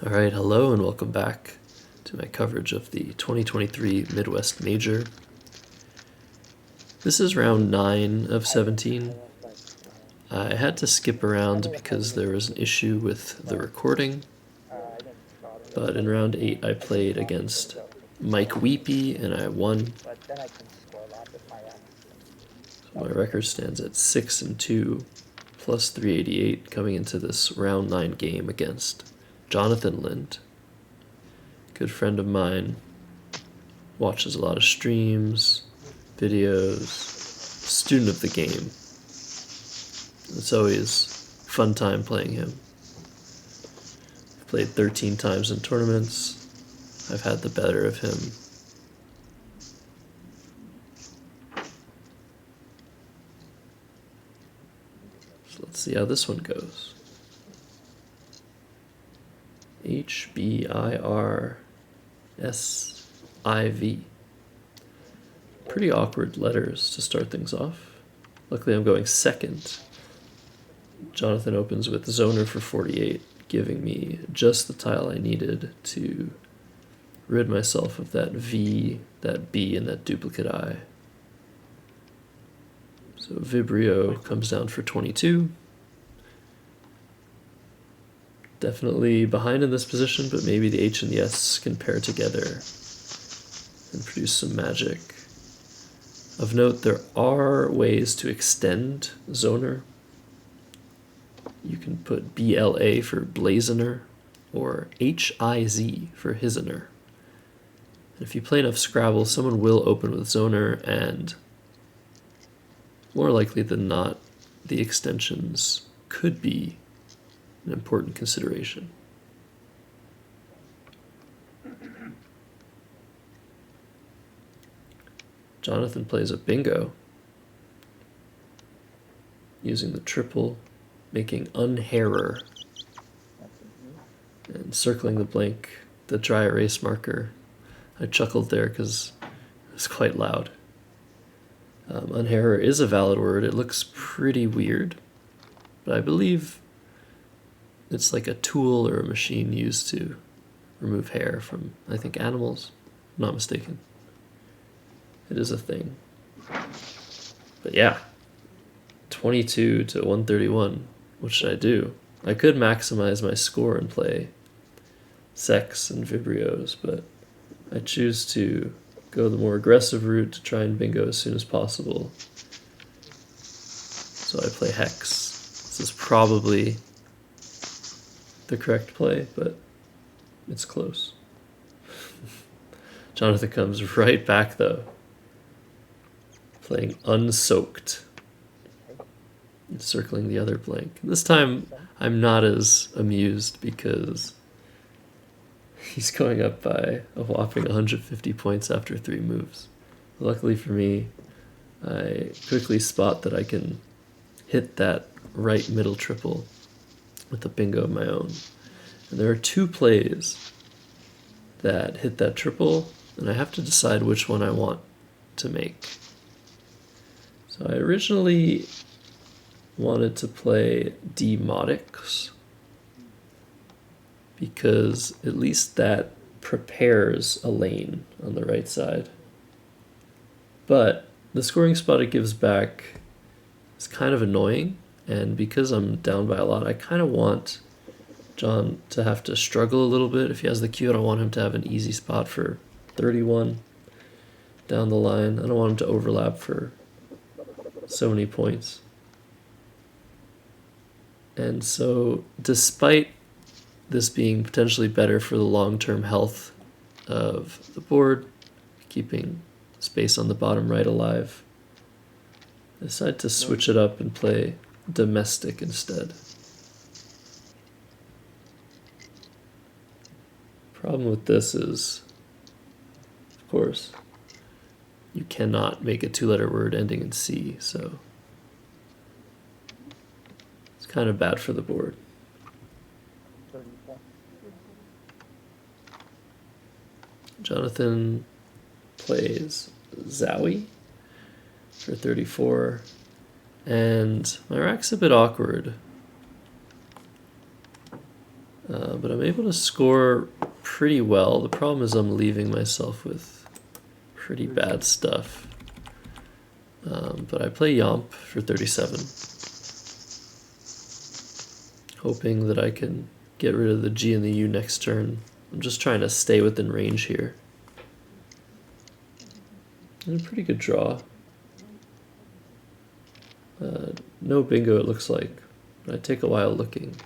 Alright, hello and welcome back to my coverage of the 2023 Midwest Major. This is round 9 of 17. I had to skip around because there was an issue with the recording, but in round 8 I played against Mike Weepy and I won. So my record stands at 6-2 plus 388 coming into this round 9 game against Jonathan Lind. Good friend of mine, watches a lot of streams, videos, student of the game. It's always a fun time playing him. I've played 13 times in tournaments. I've had the better of him. So let's see how this one goes. HBIRSIV. Pretty awkward letters to start things off. Luckily I'm going second. Jonathan opens with Zoner for 48, giving me just the tile I needed to rid myself of that V, that B, and that duplicate I. So Vibrio comes down for 22. Definitely behind in this position, but maybe the H and the S can pair together and produce some magic. Of note, there are ways to extend Zoner. You can put BLA for Blazener or HIZ for Hizener. And if you play enough Scrabble, someone will open with Zoner, and more likely than not, the extensions could be an important consideration. Jonathan plays a bingo, using the triple, making unhairer, and circling the blank, the dry erase marker. I chuckled there because it was quite loud. Unhairer is a valid word. It looks pretty weird, but I believe it's like a tool or a machine used to remove hair from, I think, animals. I'm not mistaken. It is a thing. But yeah, 22 to 131. What should I do? I could maximize my score and play Sex and Vibrios, but I choose to go the more aggressive route to try and bingo as soon as possible. So I play Hex. This is probably the correct play, but it's close. Jonathan comes right back though, playing Unsoaked, and circling the other blank. This time I'm not as amused because he's going up by a whopping 150 points after 3 moves. Luckily for me, I quickly spot that I can hit that right middle triple with a bingo of my own. And there are 2 plays that hit that triple, and I have to decide which one I want to make. So I originally wanted to play Demotics because at least that prepares a lane on the right side. But the scoring spot it gives back is kind of annoying, and because I'm down by a lot, I kind of want John to have to struggle a little bit. If he has the cue, I don't want him to have an easy spot for 31 down the line. I don't want him to overlap for so many points. And so despite this being potentially better for the long-term health of the board, keeping space on the bottom right alive, I decided to switch it up and play Domestic instead. Problem with this is, of course, you cannot make a 2-letter word ending in C, so it's kind of bad for the board. Jonathan plays Zowie for 34, and my rack's a bit awkward But I'm able to score pretty well. The problem is I'm leaving myself with pretty bad stuff. But I play Yomp for 37, hoping that I can get rid of the G and the U next turn. I'm just trying to stay within range here. And a pretty good draw. No bingo, it looks like. I take a while looking.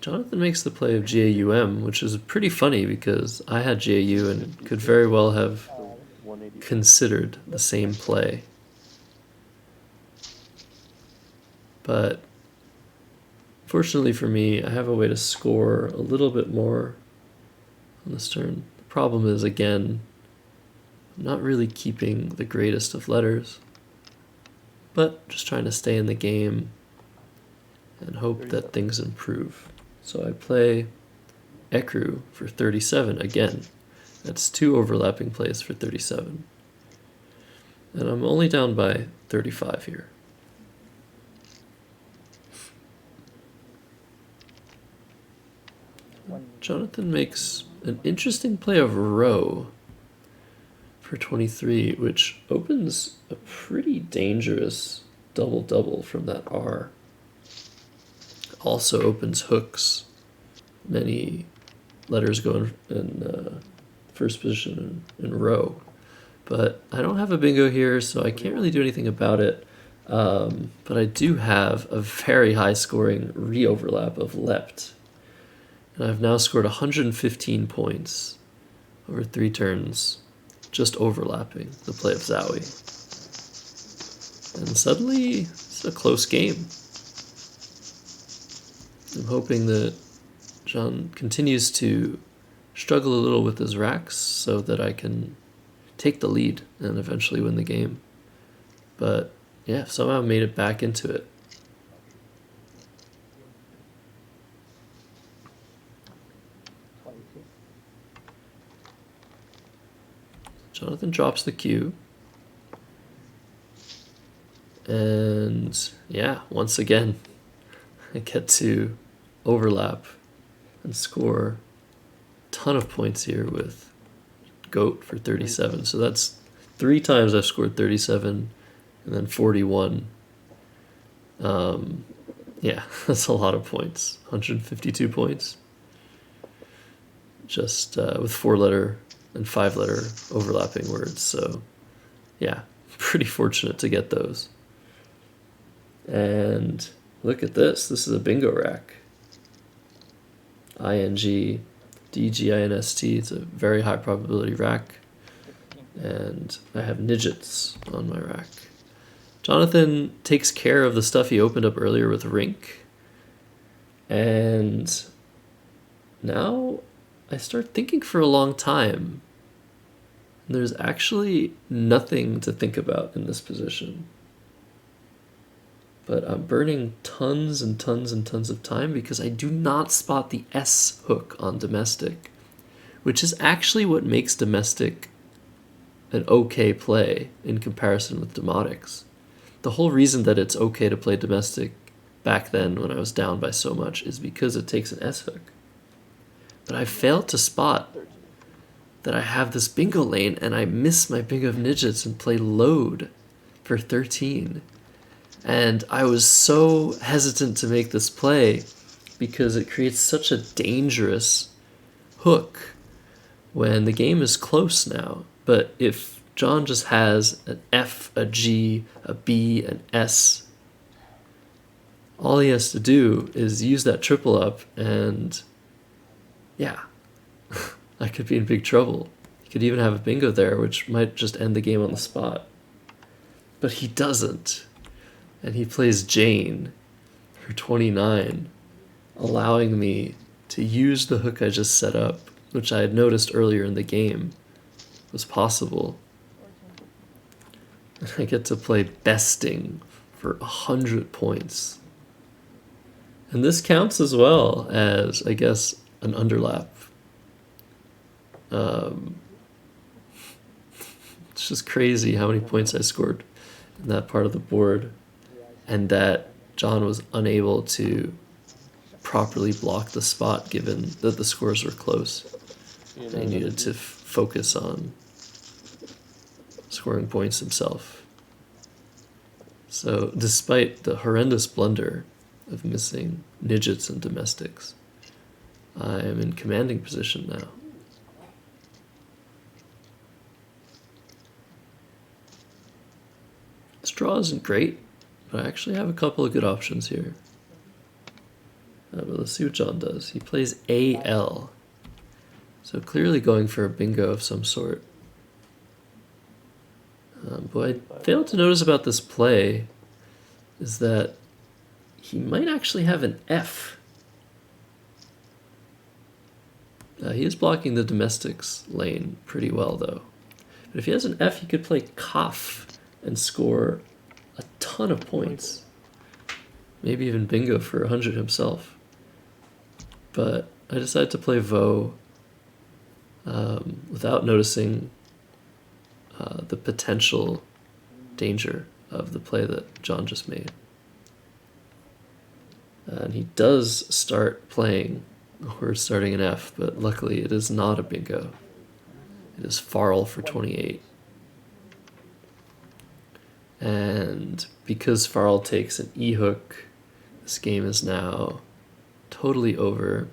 Jonathan makes the play of GAUM, which is pretty funny because I had GAU and could very well have considered the same play. But fortunately for me, I have a way to score a little bit more on this turn. The problem is, again, I'm not really keeping the greatest of letters, but just trying to stay in the game and hope that things improve. So I play Ecru for 37 again. That's 2 overlapping plays for 37. And I'm only down by 35 here. Jonathan makes an interesting play of row for 23, which opens a pretty dangerous double-double from that R. Also opens hooks. Many letters go in first position in row. But I don't have a bingo here, so I can't really do anything about it. But I do have a very high-scoring re-overlap of lept. And I've now scored 115 points over 3 turns, just overlapping the play of Zowie. And suddenly, it's a close game. I'm hoping that John continues to struggle a little with his racks so that I can take the lead and eventually win the game. But yeah, somehow made it back into it. Jonathan drops the Q. And yeah, once again, I get to overlap and score a ton of points here with Goat for 37. So that's 3 times I've scored 37 and then 41. Yeah, that's a lot of points. 152 points. Just with 4-letter and 5-letter overlapping words. So yeah, pretty fortunate to get those. And look at this. This is a bingo rack. ING, DGINST. It's a very high probability rack. And I have Nidgets on my rack. Jonathan takes care of the stuff he opened up earlier with Rink. And now I start thinking for a long time. And there's actually nothing to think about in this position. But I'm burning tons and tons and tons of time because I do not spot the S hook on domestic, which is actually what makes domestic an okay play in comparison with demotics. The whole reason that it's okay to play domestic back then when I was down by so much is because it takes an S hook. But I failed to spot that I have this bingo lane and I miss my bingo of Nidgets and play load for 13. And I was so hesitant to make this play because it creates such a dangerous hook when the game is close now. But if John just has an F, a G, a B, an S, all he has to do is use that triple up and yeah, I could be in big trouble. He could even have a bingo there, which might just end the game on the spot. But he doesn't. And he plays Jane for 29, allowing me to use the hook I just set up, which I had noticed earlier in the game was possible. And I get to play besting for 100 points. And this counts as well as, I guess, an underlap. It's just crazy how many points I scored in that part of the board. And that John was unable to properly block the spot given that the scores were close. And he needed to focus on scoring points himself. So despite the horrendous blunder of missing midgets and domestics, I am in commanding position now. This draw isn't great, but I actually have a couple of good options here. But let's see what John does. He plays AL. So clearly going for a bingo of some sort. What I failed to notice about this play is that he might actually have an F. He is blocking the domestics lane pretty well, though. But if he has an F, he could play Kaf and score a ton of points. Maybe even bingo for 100 himself. But I decided to play Vo without noticing the potential danger of the play that John just made. And he does start playing, or starting an F, but luckily it is not a bingo. It is Farl for 28. And because Farl takes an E-hook, this game is now totally over.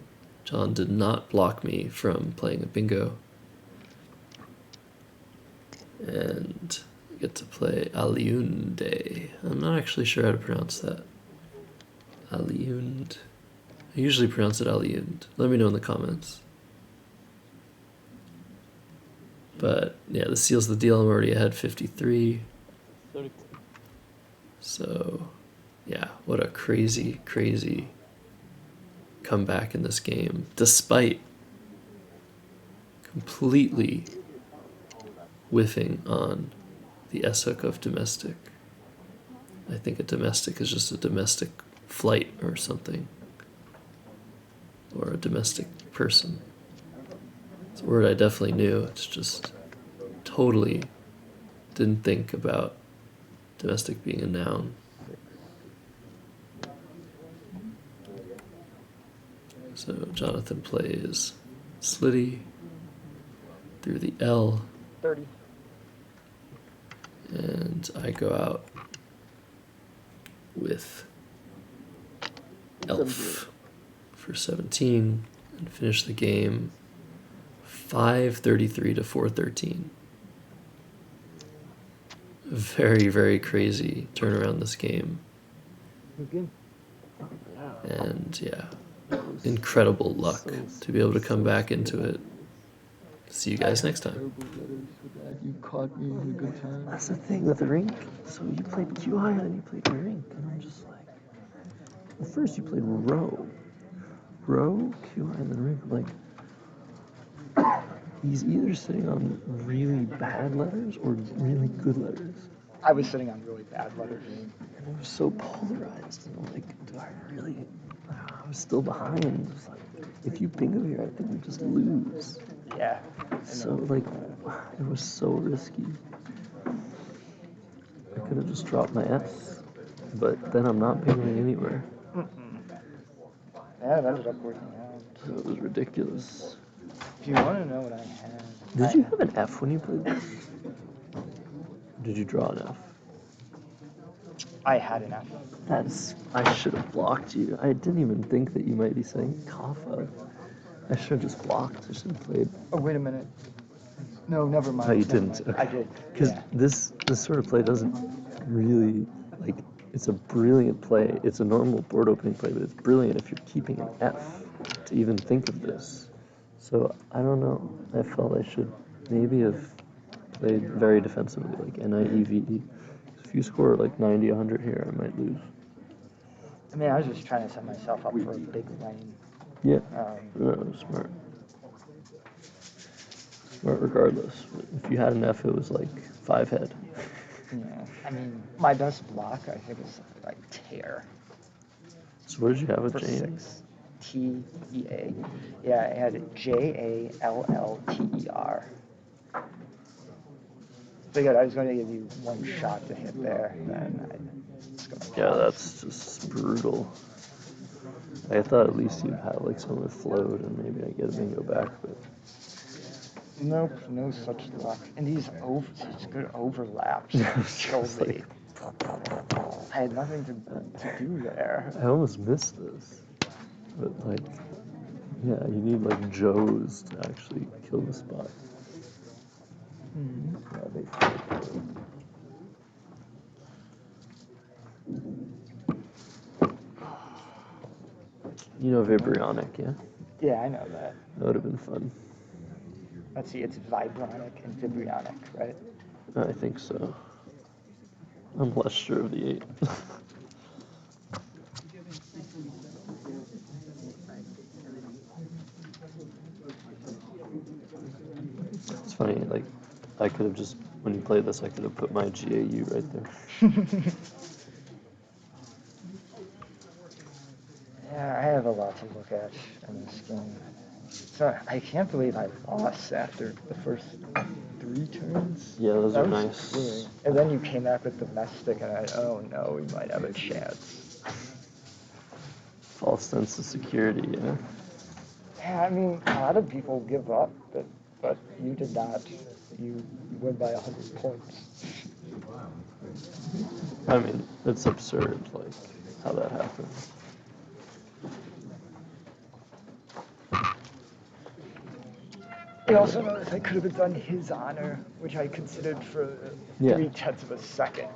John did not block me from playing a bingo. And I get to play Aliunde. I'm not actually sure how to pronounce that. Aliund. I usually pronounce it Aliund. Let me know in the comments. But yeah, this seals the deal. I'm already ahead 53. So yeah, what a crazy, crazy comeback in this game, despite completely whiffing on the S-hook of domestic. I think a domestic is just a domestic flight or something, or a domestic person. It's a word I definitely knew. It's just totally didn't think about domestic being a noun. So Jonathan plays Slitty through the L. 30. And I go out with Elf for 17 and finish the game 533 to 413. Very, very crazy turnaround this game. And yeah, incredible luck to be able to come back into it. See you guys next time. You caught me in a good time. That's the thing with the rink. So you played QI and then you played rink. And I'm just like, well, first you played row. Row, QI, and then rink. Like, he's either sitting on really bad letters or really good letters. I was sitting on really bad letters. And I was so polarized. And I'm like, do I really? I was still behind. It was like, if you bingo here, I think we just lose. Yeah. So, like, it was so risky. I could have just dropped my S, but then I'm not bingoing anywhere. Yeah, it ended up working out. So it was ridiculous. If you want to know what I had. Did you have an F when you played this? Did you draw an F? I had an F. I should have blocked you. I didn't even think that you might be saying Kafa. I should have just blocked. I should have played. Oh, wait a minute. No, never mind. Oh, you never didn't? mind. Okay. I did. Because Yeah. this sort of play doesn't really, like, it's a brilliant play. It's a normal board opening play, but it's brilliant if you're keeping an F to even think of this. So, I don't know. I felt I should maybe have played very defensively, like NIEVE. If you score like 90, 100 here, I might lose. I mean, I was just trying to set myself up for a big lane. Yeah, no, smart. Smart regardless. If you had an F, it was like 5 head. Yeah. I mean, my best block, I think, is like tear. So what did you have with For Jane? 6. T-E-A. Yeah, I had J-A-L-L-T-E-R. Figured I was going to give you one shot to hit there, then I just going to Yeah, that's just brutal. I thought at least you'd have like some with float and maybe I get a bingo back, but Nope, no such luck. And these such good overlaps killed It's me. like- I had nothing to do there. I almost missed this. But like, yeah, you need like Joes to actually kill the spot. Hmm. Yeah, they You know Vibrionic, yeah? Yeah, I know that. That would have been fun. Let's see, it's vibronic and vibrionic, right? I think so. I'm less sure of the 8. It's funny, like, I could have just, when you played this, I could have put my GAU right there. Yeah, I have a lot to look at in this game. So I can't believe I lost after the first 3 turns. Yeah, those That are was nice. screwing. And then you came back with domestic, and oh no, we might have a chance. False sense of security, yeah. Yeah, I mean, a lot of people give up, but you did not. You win by 100 points. I mean, it's absurd, like, how that happened. I also noticed I could have done his honor, which I considered for Yeah. 3/10 of a second.